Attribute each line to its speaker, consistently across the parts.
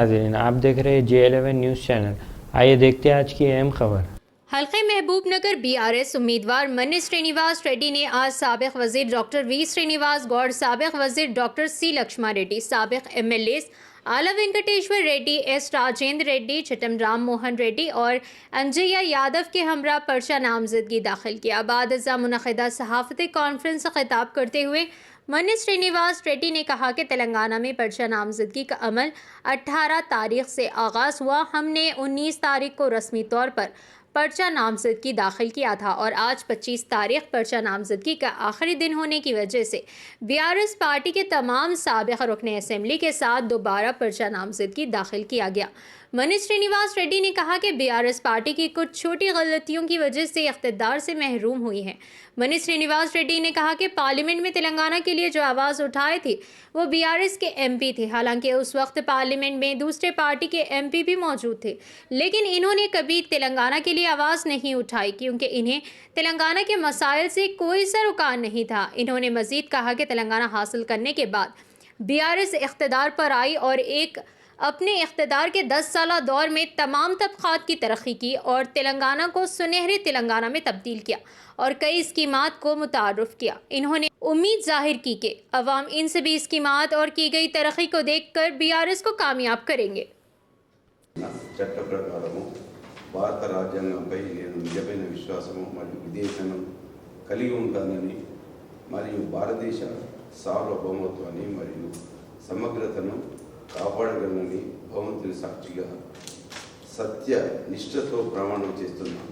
Speaker 1: नाज़रीन, आप देख रहे हैं J11 न्यूज़ चैनल। आइए देखते हैं आज की अहम खबर।
Speaker 2: हल्के महबूबनगर बीआरएस उम्मीदवार मनीष श्रीनिवास रेड्डी ने आज साबिक वजीर डॉक्टर वी श्रीनिवास गौड़, साबिक वजीर डॉक्टर सी लक्ष्मा रेड्डी, साबिक एमएलएस आला वेंकटेश्वर रेड्डी, एस राजेंद्र रेड्डी, चिटम राम मोहन रेड्डी और अंजैया यादव के हमरा पर्चा नामजदगी दाखिल किया। बाद मुनक़िदा सहाफ़ती कॉन्फ्रेंस से खिताब करते हुए मनीष श्रीनिवास रेड्डी ने कहा कि तेलंगाना में पर्चा नामजदगी का अमल 18 तारीख से आगाज़ हुआ। हमने 19 तारीख को रस्मी तौर पर पर्चा नामजदगी दाखिल किया था और आज 25 तारीख पर्चा नामजदगी का आखिरी दिन होने की वजह से बीआरएस पार्टी के तमाम साबिक़ रुकने असेंबली के साथ दोबारा पर्चा नामजदगी दाखिल किया गया। मनीष श्रीनिवास रेड्डी ने कहा कि बीआरएस पार्टी की कुछ छोटी गलतियों की वजह से इख्तिदार से महरूम हुई है। मनीष श्रीनिवास रेड्डी ने कहा कि पार्लियामेंट में तेलंगाना के लिए जो आवाज़ उठाए थे वो बीआरएस के एमपी थे। हालांकि उस वक्त पार्लियामेंट में दूसरे पार्टी के एमपी भी मौजूद थे, लेकिन इन्होंने कभी तेलंगाना के लिए आवाज़ नहीं उठाई क्योंकि इन्हें तेलंगाना के मसाइल से कोई सरोकार नहीं था। इन्होंने मज़ीद कहा कि तेलंगाना हासिल करने के बाद बीआरएस इख्तिदार पर आई और अपने इख्तिदार के 10 साला दौर में तमाम तबक़ात की तरक्की की और तेलंगाना को सुनहरे तेलंगाना में तब्दील किया और कई स्कीमात को मुतारुफ किया। इन्होंने उम्मीद जाहिर की कि अवाम इन सभी स्कीमात और की गई तरक्की को देखकर बीआरएस को कामयाब करेंगे।
Speaker 3: చట్ట ప్రకారము భారత రాజ్యాంగంపై నేను నిజమైన విశ్వాసము మరియు విధేయతను కలిగి ఉంటానని మరియు భారతదేశ సార్వభౌమత్వాన్ని మరియు సమగ్రతను కాపాడగలనని భగవంతుని సాక్షిగా సత్య నిష్ఠతో ప్రమాణం చేస్తున్నాను.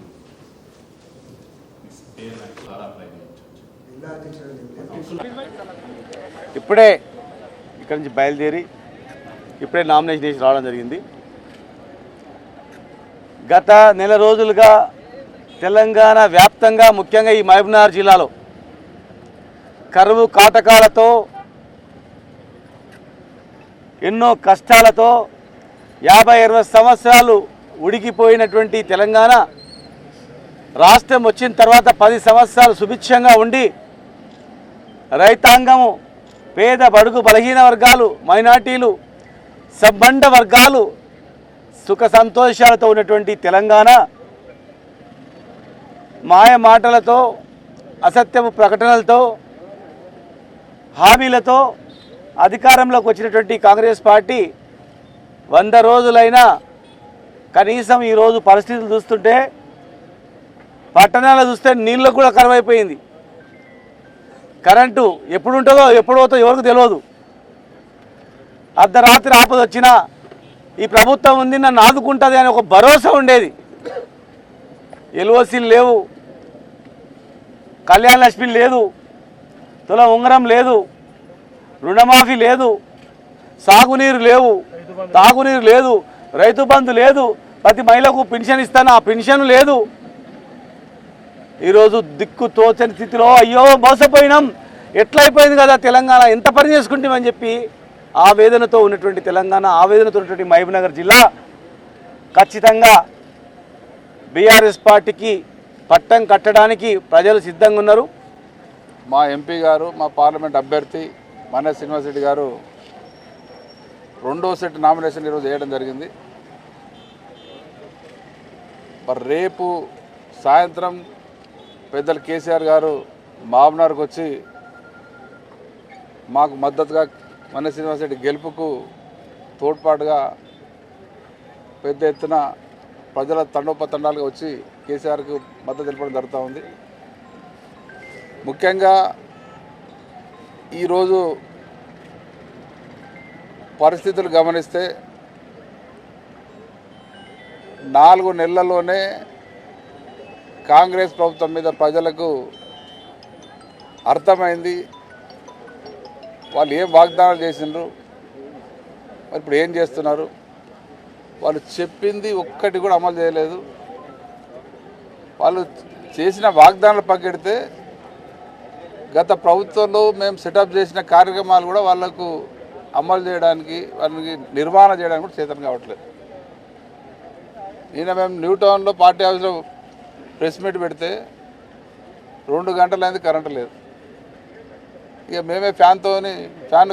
Speaker 4: ఇప్పుడే ఇక్కడి నుంచి బయలుదేరి ఇప్పుడే నామినేషన్ చేసి రావడం జరిగింది. గత నెల రోజులుగా తెలంగాణ వ్యాప్తంగా ముఖ్యంగా ఈ మహబూబ్నగర్ జిల్లాలో కరువు కాటకాలతో ఎన్నో కష్టాలతో 50-60 సంవత్సరాలు ఉడికిపోయినటువంటి తెలంగాణ రాష్ట్రం వచ్చిన తర్వాత 10 సంవత్సరాలు సుభిక్షంగా ఉండి రైతాంగము, పేద బడుగు బలహీన వర్గాలు, మైనార్టీలు, సబ్బండ వర్గాలు సుఖ సంతోషాలతో ఉన్నటువంటి తెలంగాణ మాయ మాటలతో, అసత్యపు ప్రకటనలతో, హామీలతో అధికారంలోకి వచ్చినటువంటి కాంగ్రెస్ పార్టీ 100 రోజులైనా కనీసం ఈరోజు పరిస్థితులు చూస్తుంటే పట్టణాలు చూస్తే నీళ్ళు కూడా కరువైపోయింది. కరెంటు ఎప్పుడు ఉంటుందో ఎప్పుడు పోతుందో ఎవరికి తెలియదు. అర్ధరాత్రి ఆపద వచ్చినా ఈ ప్రభుత్వం ఉంది, నన్ను ఆదుకుంటుంది అని ఒక భరోసా ఉండేది. ఎల్ఓసీలు లేవు, కళ్యాణ లక్ష్మి లేదు, తులం ఉంగరం లేదు, రుణమాఫీ లేదు, సాగునీరు లేవు, తాగునీరు లేదు, రైతు బంధు లేదు, ప్రతి మహిళకు పెన్షన్ ఇస్తాను ఆ పెన్షన్ లేదు. ఈరోజు దిక్కు తోచని స్థితిలో అయ్యో మోసపోయినాం, ఎట్లయిపోయింది కదా తెలంగాణ, ఎంత పని చేసుకుంటామని చెప్పి ఆవేదనతో ఉన్నటువంటి తెలంగాణ, ఆవేదనతో ఉన్నటువంటి మహబూబ్నగర్ జిల్లా ఖచ్చితంగా బీఆర్ఎస్ పార్టీకి పట్టం కట్టడానికి ప్రజలు సిద్ధంగా ఉన్నారు.
Speaker 5: మా ఎంపీ గారు, మా పార్లమెంట్ అభ్యర్థి మనేష్ శ్రీనివాస్ రెడ్డి గారు రెండో సెట్ నామినేషన్ ఈరోజు వేయడం జరిగింది. మరి రేపు సాయంత్రం పెద్దలు కేసీఆర్ గారు మహబూబ్నగర్కి వచ్చి మాకు మద్దతుగా మనేష్ శ్రీనివాస్ రెడ్డి గెలుపుకు తోడ్పాటుగా పెద్ద ఎత్తున ప్రజల తండోపతండాలుగా వచ్చి కేసీఆర్కు మద్దతు తెలపడం జరుగుతూ ఉంది. ముఖ్యంగా ఈరోజు పరిస్థితులు గమనిస్తే 4 నెలల్లోనే కాంగ్రెస్ ప్రభుత్వం మీద ప్రజలకు అర్థమైంది వాళ్ళు ఏం వాగ్దానాలు చేసిండ్రు, మరి ఇప్పుడు ఏం చేస్తున్నారు. వాళ్ళు చెప్పింది ఒక్కటి కూడా అమలు చేయలేదు. వాళ్ళు చేసిన వాగ్దానాలు పక్కెడితే గత ప్రభుత్వంలో మేము సెటప్ చేసిన కార్యక్రమాలు కూడా వాళ్లకు అమలు చేయడానికి, వాళ్ళకి నిర్వహణ చేయడానికి కూడా చేతనం కావట్లేదు. నిన్న మేము న్యూ టౌన్లో పార్టీ హౌస్లో ప్రెస్ మీట్ పెడితే 2 గంటలైంది కరెంటు లేదు. ఇక మేమే ఫ్యాన్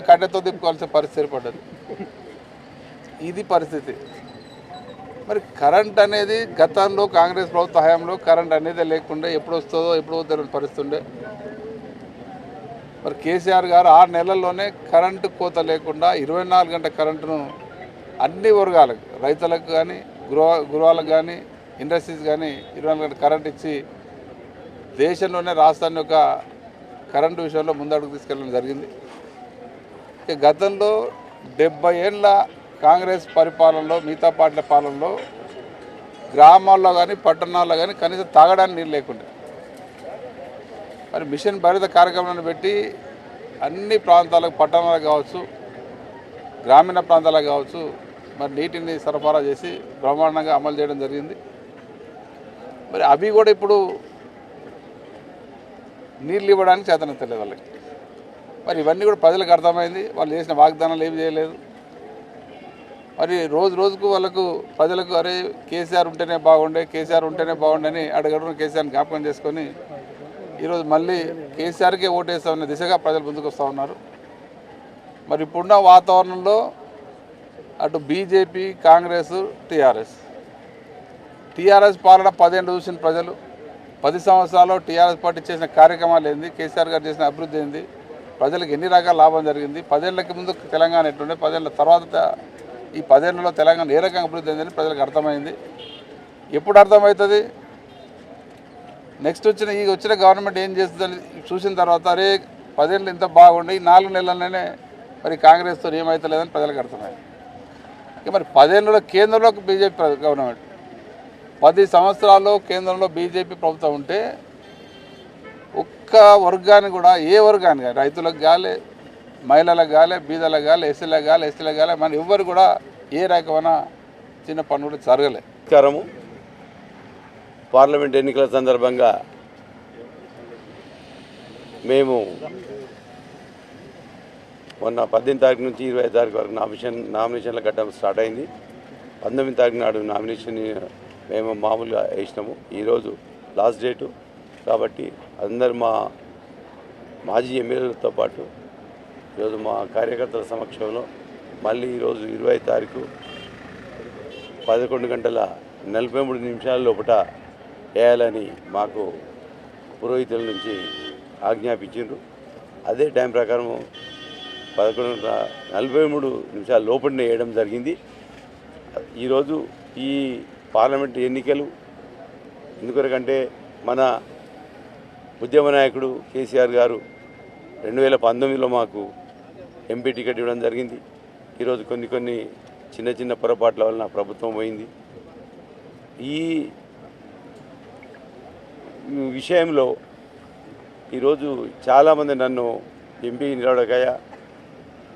Speaker 5: కట్టెతో తిప్పుకోవాల్సిన పరిస్థితి ఏర్పడ్డది. ఇది పరిస్థితి. మరి కరెంట్ అనేది గతంలో కాంగ్రెస్ ప్రభుత్వ హయాంలో కరెంట్ అనేది లేకుండా ఎప్పుడు వస్తుందో ఎప్పుడు పోతుందో పరిస్థితి ఉండే. మరి కేసీఆర్ గారు 6 నెలల్లోనే కరెంటు కోత లేకుండా 24 గంటల కరెంటును అన్ని వర్గాలకు, రైతులకు కానీ, గృహాలకు కానీ, ఇండస్ట్రీస్ కానీ 24 గంటల కరెంట్ ఇచ్చి దేశంలోనే రాష్ట్రాన్ని ఒక కరెంటు విషయంలో ముందడుగు తీసుకెళ్ళడం జరిగింది. ఇక గతంలో 70 ఏళ్ళ కాంగ్రెస్ పరిపాలనలో, మిగతా పార్టీల పాలనలో గ్రామాల్లో కానీ పట్టణాల్లో కానీ కనీసం తాగడానికి నీళ్ళు లేకుండా మరి మిషన్ భరిత కార్యక్రమాన్ని పెట్టి అన్ని ప్రాంతాలకు, పట్టణాలకు కావచ్చు, గ్రామీణ ప్రాంతాలకు కావచ్చు, మరి నీటిని సరఫరా చేసి బ్రహ్మాండంగా అమలు చేయడం జరిగింది. మరి అవి కూడా ఇప్పుడు నీళ్ళు ఇవ్వడానికి చేతనెత్తలేదు వాళ్ళకి. మరి ఇవన్నీ కూడా ప్రజలకు అర్థమైంది. వాళ్ళు చేసిన వాగ్దానాలు ఏమి చేయలేదు. మరి రోజుకు వాళ్ళకు ప్రజలకు అరే కేసీఆర్ ఉంటేనే బాగుండే, కేసీఆర్ ఉంటేనే బాగుండే అని అడగడం కేసీఆర్ని జ్ఞాపకం చేసుకొని ఈరోజు మళ్ళీ కేసీఆర్కే ఓటేస్తామనే దిశగా ప్రజలు ముందుకు వస్తూ ఉన్నారు. మరి ఇప్పుడున్న వాతావరణంలో అటు బీజేపీ, కాంగ్రెస్, టీఆర్ఎస్ పాలన 10 ఏళ్ళు చూసిన ప్రజలు 10 సంవత్సరాల్లో టీఆర్ఎస్ పార్టీ చేసిన కార్యక్రమాలు ఏంది, కేసీఆర్ గారు చేసిన అభివృద్ధి ఏంది, ప్రజలకు ఎన్ని రకాల లాభం జరిగింది, 10 ఏళ్ళకి ముందు తెలంగాణ ఎట్లుండే, 10 ఏళ్ళ తర్వాత ఈ 10 ఏళ్ళలో తెలంగాణ ఏ రకంగా అభివృద్ధి అయిందని ప్రజలకు అర్థమైంది. ఎప్పుడు అర్థమవుతుంది? నెక్స్ట్ వచ్చిన గవర్నమెంట్ ఏం చేస్తుందని చూసిన తర్వాత అరే 10 ఏళ్ళు ఇంత బాగుండి 4 నెలలనే మరి కాంగ్రెస్తో ఏమవుతలేదని ప్రజలకు అర్థమైంది. ఇక మరి 10 ఏళ్ళలో కేంద్రంలో బీజేపీ గవర్నమెంట్, 10 సంవత్సరాల్లో కేంద్రంలో బీజేపీ ప్రభుత్వం ఉంటే ఒక్క వర్గాన్ని కూడా, ఏ వర్గాన్ని కానీ, రైతులకు గాలే, మహిళలకు గాలే, బీదలకు గాలే, ఎస్సీలకు గాలే, ఎస్టీలకు గాలే, మన ఎవ్వరు కూడా ఏ రకమైన చిన్న పని కూడా జరగలే.
Speaker 6: నమస్కారము. పార్లమెంట్ ఎన్నికల సందర్భంగా మేము మొన్న 18 తారీఖు నుంచి 25 తారీఖు వరకు నామినేషన్ల ఘట్టం స్టార్ట్ అయింది. 19 తారీఖు నాడు నామినేషన్ మేము మామూలుగా వేసినాము. ఈరోజు లాస్ట్ డేటు కాబట్టి అందరు మా మాజీ ఎమ్మెల్యేలతో పాటు ఈరోజు మా కార్యకర్తల సమక్షంలో మళ్ళీ ఈరోజు 20 తారీఖు 11:43 లోపల వేయాలని మాకు పురోహితుల నుంచి ఆజ్ఞాపించారు. అదే టైం ప్రకారం 11:43 లోపలనే వేయడం జరిగింది. ఈరోజు ఈ పార్లమెంట్ ఎన్నికలు ఎందుకంటే మన ఉద్యమ నాయకుడు కేసీఆర్ గారు 2019లో మాకు ఎంపీ టికెట్ ఇవ్వడం జరిగింది. ఈరోజు కొన్ని చిన్న పొరపాట్ల వలన ప్రభుత్వం పోయింది. ఈ విషయంలో ఈరోజు చాలామంది నన్ను ఎంపీ నిలవడకయ్యా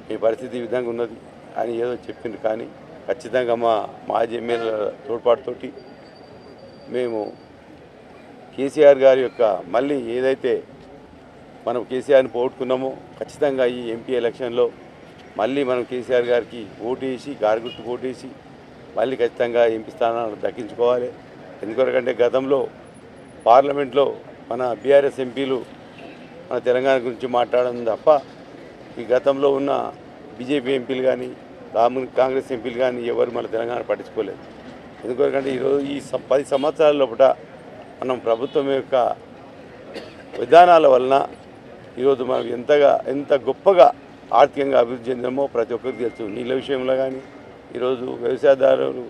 Speaker 6: మీ పరిస్థితి ఈ విధంగా ఉన్నది అని ఏదో చెప్పింది. కానీ ఖచ్చితంగా మా మాజీ ఎమ్మెల్యేల తోడ్పాటుతోటి మేము కేసీఆర్ గారి యొక్క మళ్ళీ ఏదైతే మనం కేసీఆర్ని పోగొట్టుకున్నామో ఖచ్చితంగా ఈ ఎంపీ ఎలక్షన్లో మళ్ళీ మనం కేసీఆర్ గారికి ఓటేసి, గారిగుర్తు ఓటేసి మళ్ళీ ఖచ్చితంగా ఎంపీ స్థానాలను దక్కించుకోవాలి. ఎందుకంటే గతంలో పార్లమెంట్లో మన బీఆర్ఎస్ ఎంపీలు మన తెలంగాణ గురించి మాట్లాడడం తప్ప ఈ గతంలో ఉన్న బీజేపీ ఎంపీలు కానీ, కాంగ్రెస్ ఎంపీలు కానీ ఎవరు మన తెలంగాణ పట్టించుకోలేదు. ఎందుకంటే ఈరోజు ఈ 10 సంవత్సరాల లోపల మనం ప్రభుత్వం యొక్క విధానాల వలన ఈరోజు మనం ఎంత గొప్పగా ఆర్థికంగా అభివృద్ధి చెందామో ప్రతి ఒక్కరికి తెలుసు. నీళ్ళ విషయంలో కానీ, ఈరోజు వ్యవసాయదారులు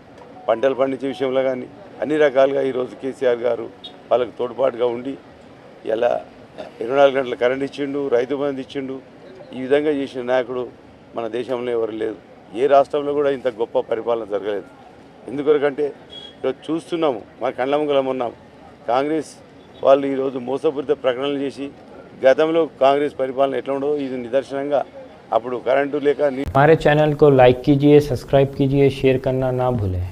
Speaker 6: పంటలు పండించే విషయంలో కానీ అన్ని రకాలుగా ఈరోజు కేసీఆర్ గారు వాళ్ళకు తోడ్పాటుగా ఉండి ఇలా 24 గంటల కరెంట్ ఇచ్చిండు, రైతు బంధు ఇచ్చిండు. ఈ విధంగా చేసిన నాయకుడు మన దేశంలో ఎవరు లేదు. ఏ రాష్ట్రంలో కూడా ఇంత గొప్ప పరిపాలన జరగలేదు. ఎందుకంటే ఈరోజు చూస్తున్నాము, మన కళ్ళముగలం ఉన్నాం. కాంగ్రెస్ వాళ్ళు ఈరోజు మోసపూరిత ప్రకటనలు చేసి గతంలో కాంగ్రెస్ పరిపాలన ఎట్లా ఉండదో ఇది నిదర్శనంగా అప్పుడు కరెంటు లేక
Speaker 1: हमारे चैनल को लाइक कीजिए, सब्सक्राइब कीजिए, शेयर करना ना भूलें।